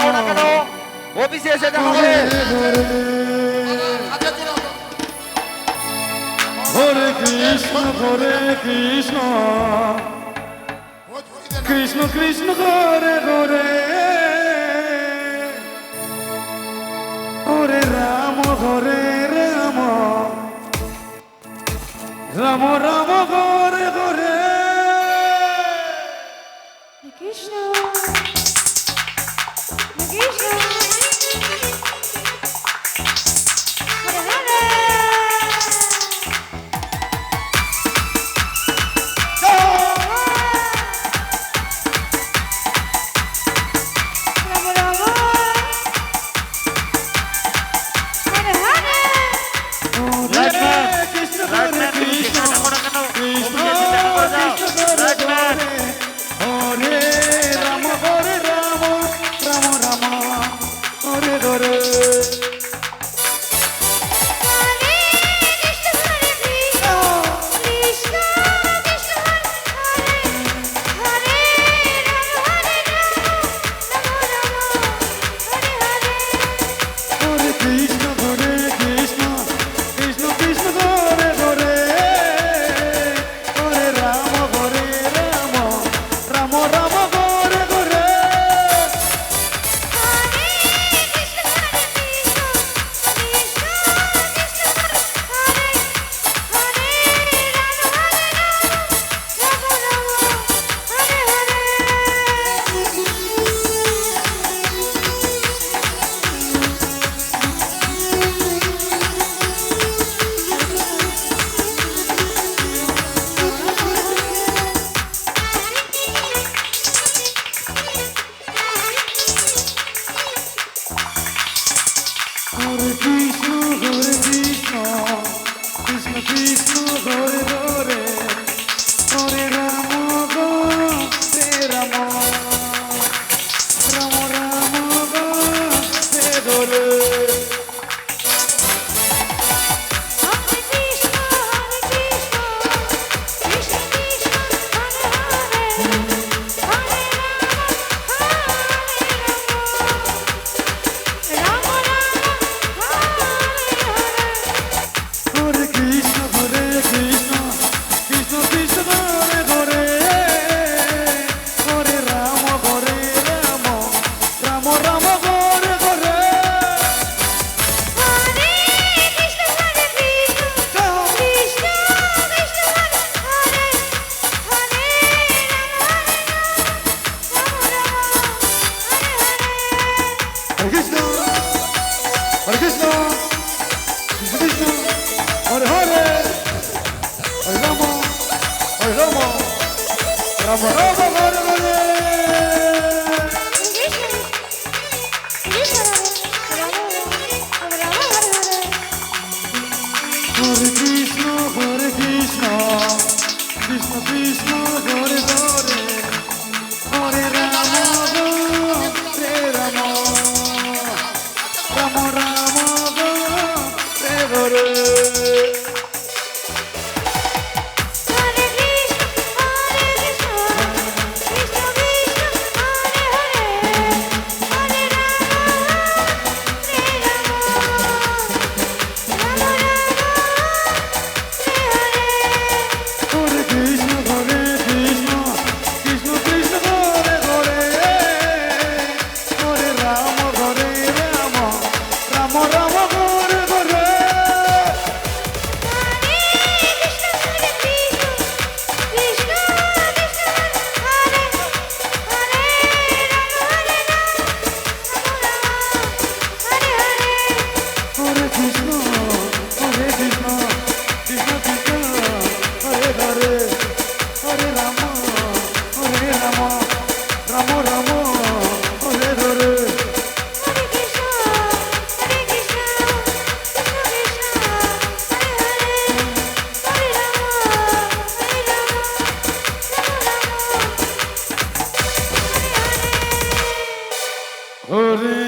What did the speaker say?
যাও না কেন, অফিসে এসে দেখা হবে। হরে কৃষ্ণ হরে কৃষ্ণ কৃষ্ণ কৃষ্ণ হরে হরে হরে রাম হরে রাম রাম রাম হরে হরে কৃষ্ণ কৃষ্ণ হরে হরে রাম রাম হরে হরে হরে কৃষ্ণ হরে কৃষ্ণ কৃষ্ণ কৃষ্ণ হরে হরে হরে রাম হরে রাম রাম রাম হরে হরে হরে কৃষ্ণ হরে কৃষ্ণ কৃষ্ণ কৃষ্ণ হরে হরে হরে রাম হরে রাম রাম রাম হরে হরে হরে কৃষ্ণ কৃষ্ণ কৃষ্ণ হরে হরে হরে রাম হরে রাম রাম রাম হরে হরে হরে কৃষ্ণ হরে কৃষ্ণ কৃষ্ণ কৃষ্ণ হরে হরে হরে রাম হরে রাম রাম রাম হরে হরে হরে কৃষ্ণ হরে কৃষ্ণ কৃষ্ণ কৃষ্ণ হরে হরে হরে রাম রাম রাম হরে হরে হরে কৃষ্ণ কৃষ্ণ কৃষ্ণ হরে হরে হরে রাম হরে রাম রাম রাম হরে হরে